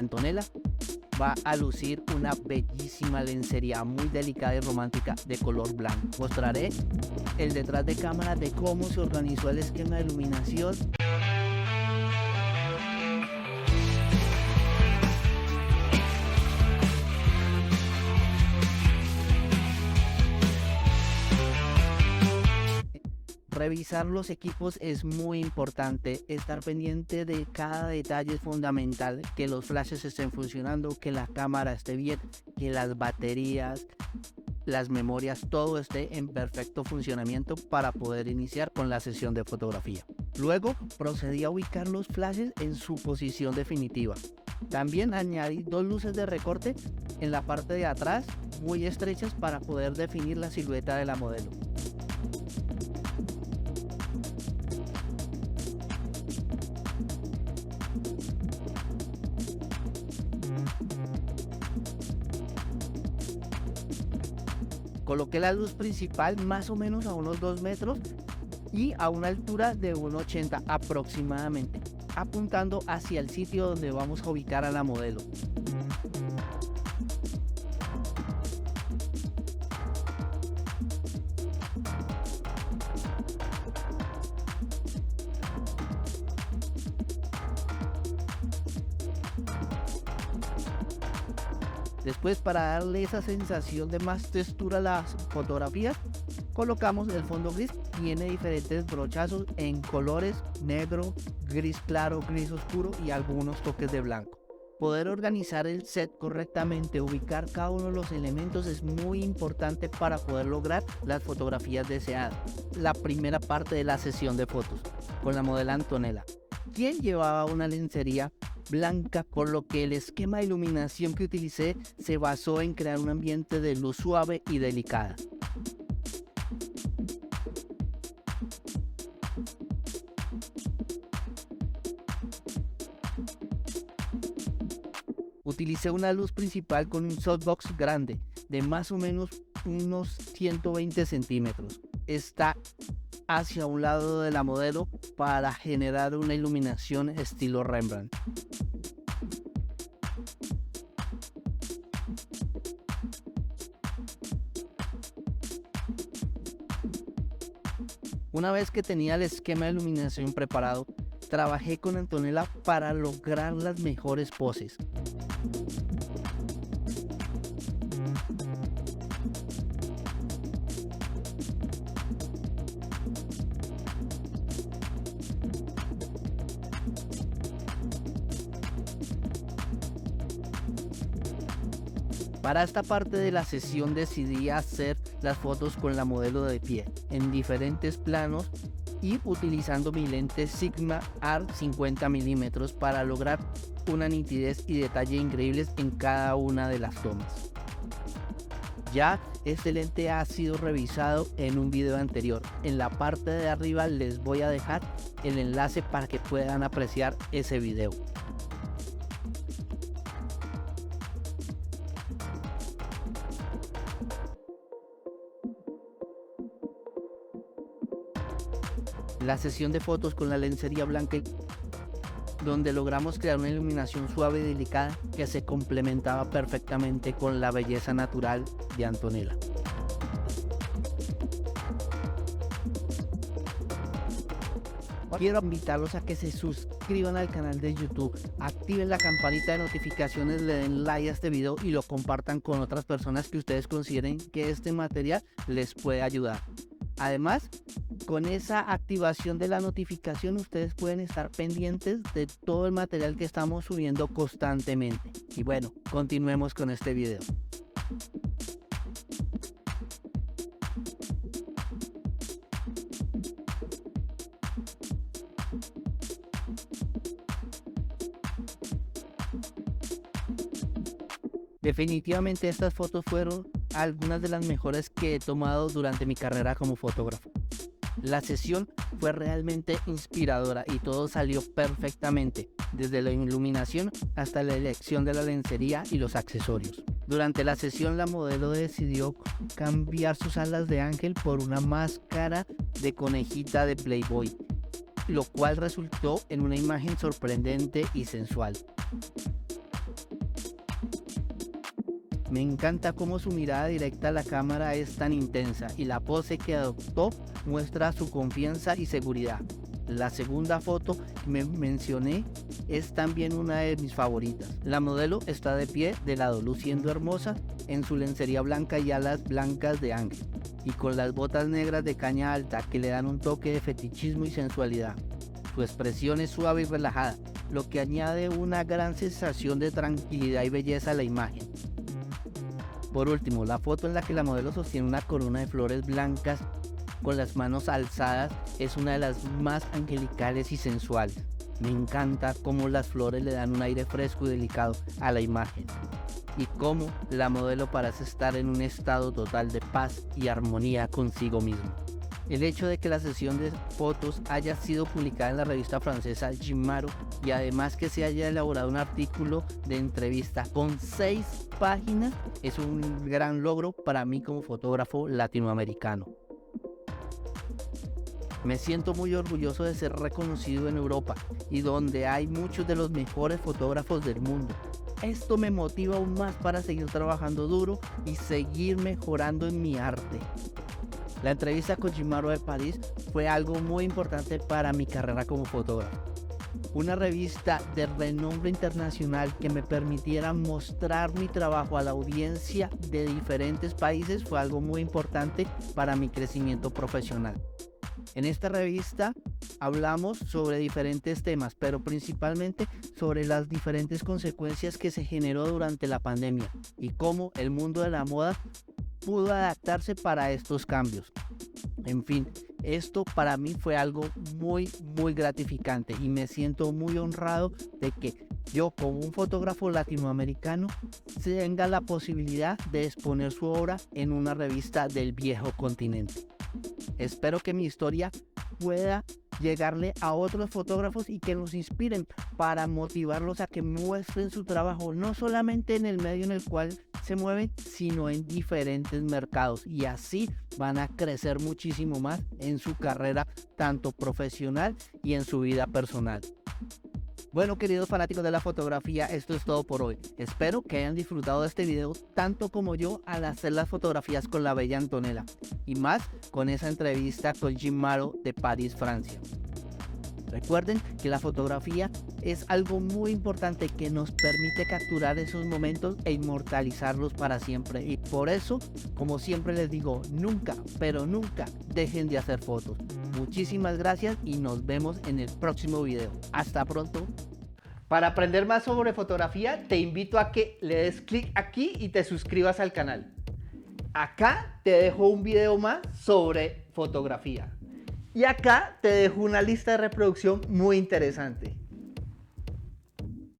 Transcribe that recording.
Antonella, va a lucir una bellísima lencería muy delicada y romántica de color blanco. Mostraré el detrás de cámara de cómo se organizó el esquema de iluminación. Revisar los equipos es muy importante, estar pendiente de cada detalle es fundamental, que los flashes estén funcionando, que la cámara esté bien, que las baterías, las memorias, todo esté en perfecto funcionamiento para poder iniciar con la sesión de fotografía. Luego procedí a ubicar los flashes en su posición definitiva. También añadí 2 luces de recorte en la parte de atrás, muy estrechas para poder definir la silueta de la modelo. Coloqué la luz principal más o menos a unos 2 metros y a una altura de 1,80 aproximadamente, apuntando hacia el sitio donde vamos a ubicar a la modelo. Después, para darle esa sensación de más textura a las fotografías, colocamos el fondo gris. Tiene diferentes brochazos en colores negro, gris claro, gris oscuro y algunos toques de blanco. Poder organizar el set correctamente, ubicar cada uno de los elementos es muy importante para poder lograr las fotografías deseadas. La primera parte de la sesión de fotos con la modelo Antonella, quien llevaba una lencería blanca, por lo que el esquema de iluminación que utilicé se basó en crear un ambiente de luz suave y delicada. Utilicé una luz principal con un softbox grande de más o menos unos 120 centímetros. Está hacia un lado de la modelo para generar una iluminación estilo Rembrandt. Una vez que tenía el esquema de iluminación preparado, trabajé con Antonella para lograr las mejores poses. Para esta parte de la sesión decidí hacer las fotos con la modelo de pie, en diferentes planos y utilizando mi lente Sigma Art 50 mm para lograr una nitidez y detalle increíbles en cada una de las tomas. Ya este lente ha sido revisado en un video anterior. En la parte de arriba les voy a dejar el enlace para que puedan apreciar ese video. La sesión de fotos con la lencería blanca, donde logramos crear una iluminación suave y delicada que se complementaba perfectamente con la belleza natural de Antonella. Quiero invitarlos a que se suscriban al canal de YouTube, activen la campanita de notificaciones, le den like a este video y lo compartan con otras personas que ustedes consideren que este material les puede ayudar. Además, con esa activación de la notificación ustedes pueden estar pendientes de todo el material que estamos subiendo constantemente. Y bueno, continuemos con este video. Definitivamente estas fotos fueron algunas de las mejores que he tomado durante mi carrera como fotógrafo. La sesión fue realmente inspiradora y todo salió perfectamente, desde la iluminación hasta la elección de la lencería y los accesorios. Durante la sesión la modelo decidió cambiar sus alas de ángel por una máscara de conejita de Playboy, lo cual resultó en una imagen sorprendente y sensual. Me encanta cómo su mirada directa a la cámara es tan intensa y la pose que adoptó muestra su confianza y seguridad. La segunda foto que me mencioné es también una de mis favoritas. La modelo está de pie de lado, luciendo hermosa en su lencería blanca y alas blancas de ángel, y con las botas negras de caña alta que le dan un toque de fetichismo y sensualidad. Su expresión es suave y relajada, lo que añade una gran sensación de tranquilidad y belleza a la imagen. Por último, la foto en la que la modelo sostiene una corona de flores blancas con las manos alzadas es una de las más angelicales y sensuales. Me encanta cómo las flores le dan un aire fresco y delicado a la imagen, y cómo la modelo parece estar en un estado total de paz y armonía consigo misma. El hecho de que la sesión de fotos haya sido publicada en la revista francesa Gimaro y además que se haya elaborado un artículo de entrevista con 6 páginas es un gran logro para mí como fotógrafo latinoamericano. Me siento muy orgulloso de ser reconocido en Europa y donde hay muchos de los mejores fotógrafos del mundo. Esto me motiva aún más para seguir trabajando duro y seguir mejorando en mi arte. La entrevista con Gimaro de París fue algo muy importante para mi carrera como fotógrafo. Una revista de renombre internacional que me permitiera mostrar mi trabajo a la audiencia de diferentes países fue algo muy importante para mi crecimiento profesional. En esta revista hablamos sobre diferentes temas, pero principalmente sobre las diferentes consecuencias que se generó durante la pandemia y cómo el mundo de la moda pudo adaptarse para estos cambios. En fin, esto para mí fue algo muy gratificante y me siento muy honrado de que yo, como un fotógrafo latinoamericano, tenga la posibilidad de exponer su obra en una revista del viejo continente. Espero que mi historia pueda llegarle a otros fotógrafos y que nos inspiren para motivarlos a que muestren su trabajo no solamente en el medio en el cual se mueven, sino en diferentes mercados, y así van a crecer muchísimo más en su carrera tanto profesional y en su vida personal. Bueno, queridos fanáticos de la fotografía, esto es todo por hoy. Espero que hayan disfrutado de este video tanto como yo al hacer las fotografías con la bella Antonella, y más con esa entrevista con Gimaro de París, Francia. Recuerden que la fotografía es algo muy importante que nos permite capturar esos momentos e inmortalizarlos para siempre, y por eso, como siempre les digo, nunca, pero nunca dejen de hacer fotos. Muchísimas gracias y nos vemos en el próximo video. Hasta pronto. Para aprender más sobre fotografía, te invito a que le des clic aquí y te suscribas al canal. Acá te dejo un video más sobre fotografía. Y acá te dejo una lista de reproducción muy interesante.